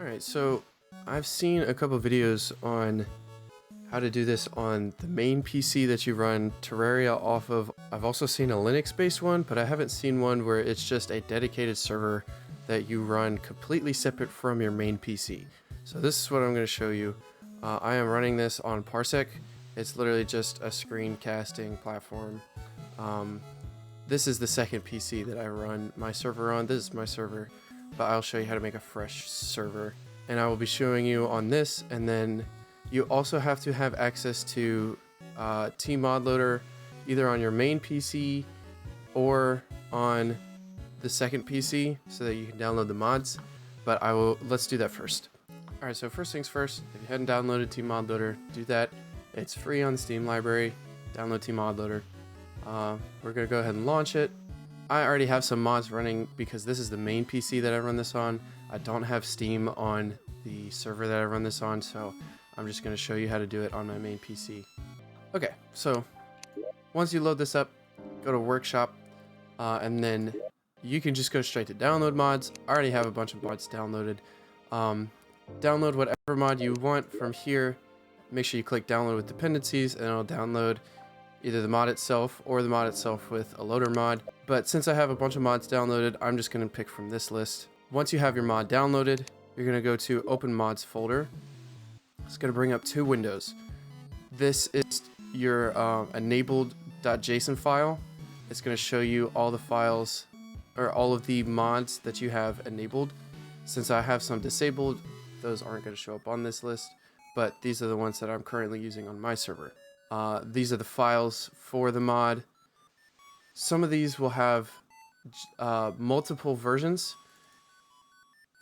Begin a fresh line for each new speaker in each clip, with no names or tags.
Alright, so I've seen a couple videos on how to do this on the main PC that you run Terraria off of. I've also seen a Linux-based one, but I haven't seen one where it's just a dedicated server that you run completely separate from your main PC. So this is what I'm going to show you. I am running this on Parsec. It's literally just a screencasting platform. This is the second PC that I run my server on. This is my server, but I'll show you how to make a fresh server. And I will be showing you on this, and then you also have to have access to tModLoader either on your main PC or on the second PC so that you can download the mods. But let's do that first. Alright, so first things first, if you hadn't downloaded tModLoader, do that. It's free on the Steam library. Download tModLoader. We're going to go ahead and launch it. I already have some mods running because this is the main PC that I run this on. I don't have Steam on the server that I run this on, so I'm just going to show you how to do it on my main PC. Okay, so once you load this up, go to Workshop, and then you can just go straight to download mods. I already have a bunch of mods downloaded. Download whatever mod you want from here. Make sure you click download with dependencies, and it'll download either the mod itself or the mod itself with a loader mod. But since I have a bunch of mods downloaded, I'm just going to pick from this list. Once you have your mod downloaded, you're going to go to Open Mods folder. It's going to bring up two windows. This is your enabled.json file. It's going to show you all the files or all of the mods that you have enabled. Since I have some disabled, those aren't going to show up on this list, but these are the ones that I'm currently using on my server. These are the files for the mod. Some of these will have multiple versions.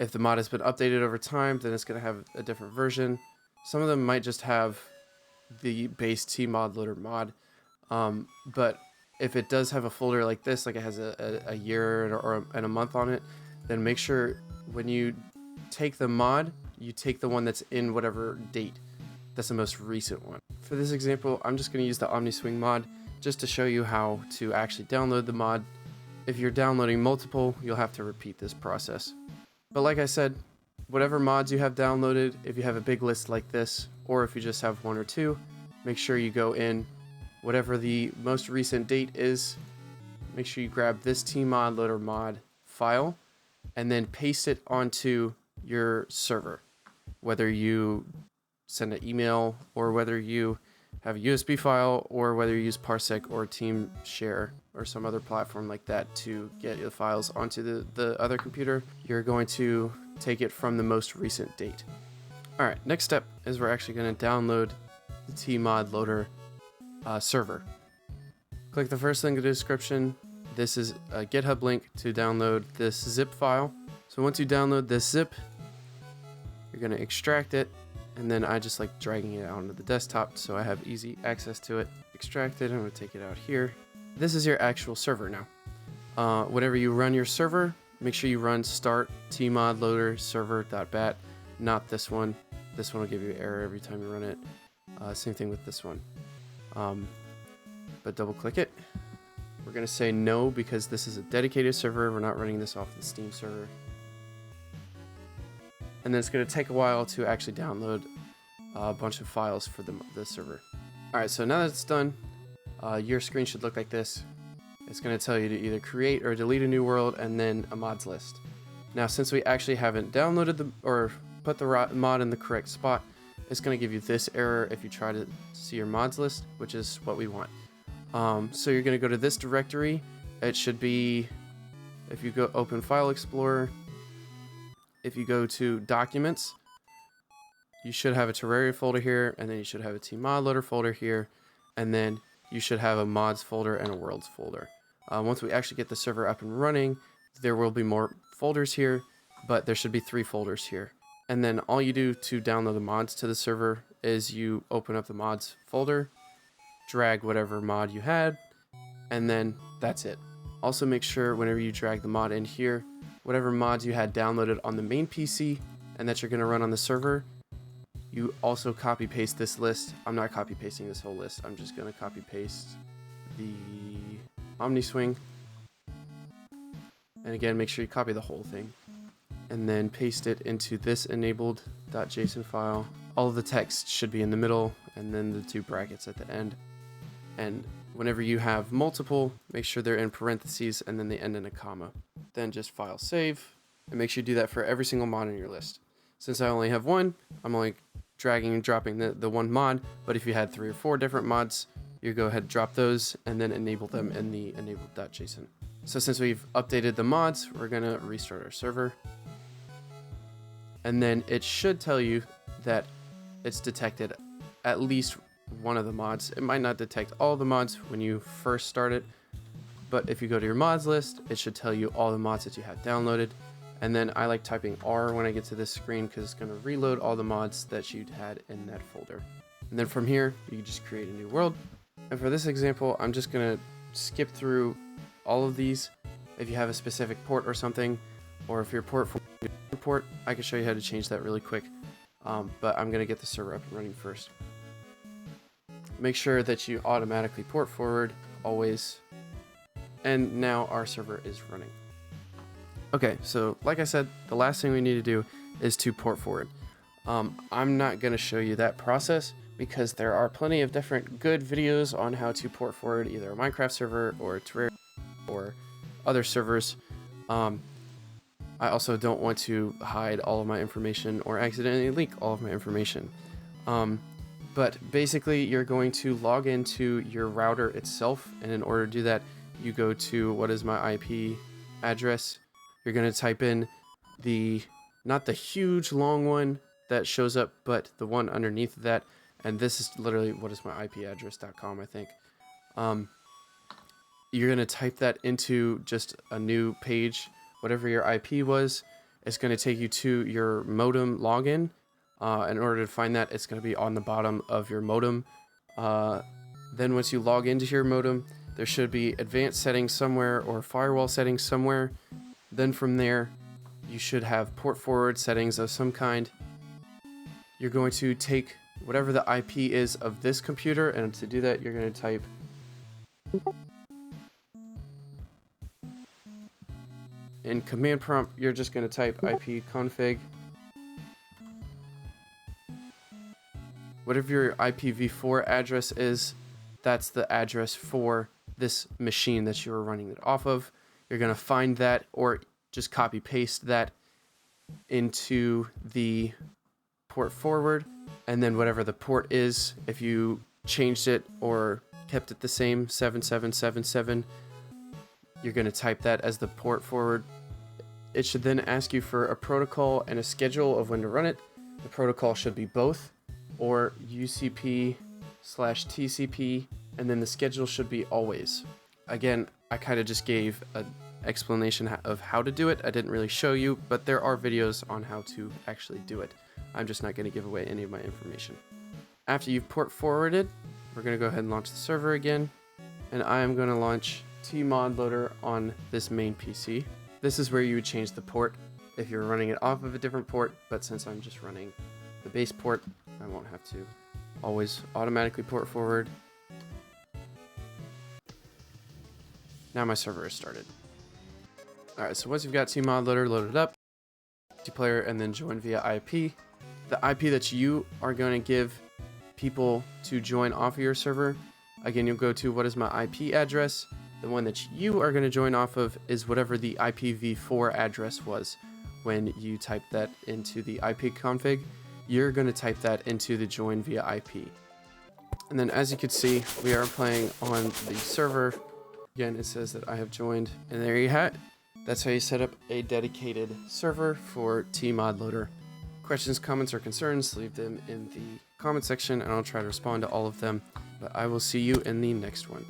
If the mod has been updated over time, then it's going to have a different version. Some of them might just have the base tModLoader mod. But if it does have a folder like this, like it has a year and a month on it, then make sure when you take the mod, you take the one that's in whatever date. That's the most recent one. For this example, I'm just going to use the OmniSwing mod just to show you how to actually download the mod. If you're downloading multiple, you'll have to repeat this process. But like I said, whatever mods you have downloaded, if you have a big list like this, or if you just have one or two, make sure you go in whatever the most recent date is. Make sure you grab this tModLoader mod file and then paste it onto your server. Whether you send an email or whether you have a USB file or whether you use Parsec or TeamShare or some other platform like that to get the files onto the other computer, you're going to take it from the most recent date. Alright, next step is we're actually going to download the tModLoader server. Click the first link in the description. This is a GitHub link to download this zip file. So once you download this zip, you're going to extract it, and then I just like dragging it out onto the desktop so I have easy access to it. Extract it, I'm going to take it out here. This is your actual server now. Whenever you run your server, make sure you run start tModLoader server.bat, not this one. This one will give you an error every time you run it. Same thing with this one. But double click it. We're going to say no because this is a dedicated server. We're not running this off the Steam server. And then it's going to take a while to actually download a bunch of files for the server. Alright, so now that it's done, your screen should look like this. It's going to tell you to either create or delete a new world and then a mods list. Now, since we actually haven't downloaded or put the mod in the correct spot, it's going to give you this error if you try to see your mods list, which is what we want. So you're going to go to this directory. It should be, if you go open File Explorer, if you go to Documents, you should have a Terraria folder here, and then you should have a tModLoader folder here, and then you should have a mods folder and a worlds folder. Once we actually get the server up and running, there will be more folders here, but there should be 3 folders here. And then all you do to download the mods to the server is you open up the mods folder, drag whatever mod you had, and then that's it. Also make sure whenever you drag the mod in here, whatever mods you had downloaded on the main PC and that you're going to run on the server, you also copy paste this list. I'm not copy pasting this whole list. I'm just going to copy paste the OmniSwing. And again, make sure you copy the whole thing. and then paste it into this enabled.json file. All of the text should be in the middle, and then the 2 brackets at the end. And whenever you have multiple, make sure they're in parentheses and then they end in a comma. Then just file save, and make sure you do that for every single mod on your list. Since I only have one, I'm only dragging and dropping the one mod, but if you had 3 or 4 different mods, you go ahead and drop those and then enable them in the enabled.json. So since we've updated the mods, we're gonna restart our server. And then it should tell you that it's detected at least one of the mods. It might not detect all the mods when you first start it, but if you go to your mods list, it should tell you all the mods that you have downloaded. And then I like typing R when I get to this screen because it's going to reload all the mods that you'd had in that folder. And then from here, you can just create a new world. And for this example, I'm just going to skip through all of these. If you have a specific port or something, or if your port, I can show you how to change that really quick. But I'm going to get the server up and running first. Make sure that you automatically port forward, always. And now our server is running. Okay, so like I said, the last thing we need to do is to port forward. I'm not going to show you that process because there are plenty of different good videos on how to port forward either a Minecraft server or Terraria or other servers. I also don't want to hide all of my information or accidentally leak all of my information. But basically, you're going to log into your router itself, and in order to do that, you go to what is my IP address. You're going to type in not the huge long one that shows up, but the one underneath that. And this is literally what is my IP address.com, I think. You're going to type that into just a new page, whatever your IP was. It's going to take you to your modem login. In order to find that, it's going to be on the bottom of your modem. Then once you log into your modem, there should be advanced settings somewhere or firewall settings somewhere. Then from there, you should have port forward settings of some kind. You're going to take whatever the IP is of this computer, and to do that, you're going to type in command prompt, you're just going to type ipconfig. Whatever your IPv4 address is, that's the address for this machine that you are running it off of. You're going to find that or just copy paste that into the port forward. And then whatever the port is, if you changed it or kept it the same, 7777, you're going to type that as the port forward. It should then ask you for a protocol and a schedule of when to run it. The protocol should be both, or UCP/TCP, and then the schedule should be always. Again, I kind of just gave an explanation of how to do it. I didn't really show you, but there are videos on how to actually do it. I'm just not going to give away any of my information. After you've port forwarded, we're going to go ahead and launch the server again, and I am going to launch tModLoader on this main PC. This is where you would change the port if you're running it off of a different port, but since I'm just running the base port, I won't have to always automatically port forward. Now my server is started. Alright, so once you've got tModLoader loaded up, multiplayer, and then join via IP, the IP that you are going to give people to join off of your server, again, you'll go to what is my IP address. The one that you are going to join off of is whatever the IPv4 address was when you type that into the IP config. You're going to type that into the join via IP. And then as you can see, we are playing on the server. Again, it says that I have joined, and there you have it. That's how you set up a dedicated server for tModLoader. Questions, comments, or concerns, leave them in the comment section, and I'll try to respond to all of them. But I will see you in the next one.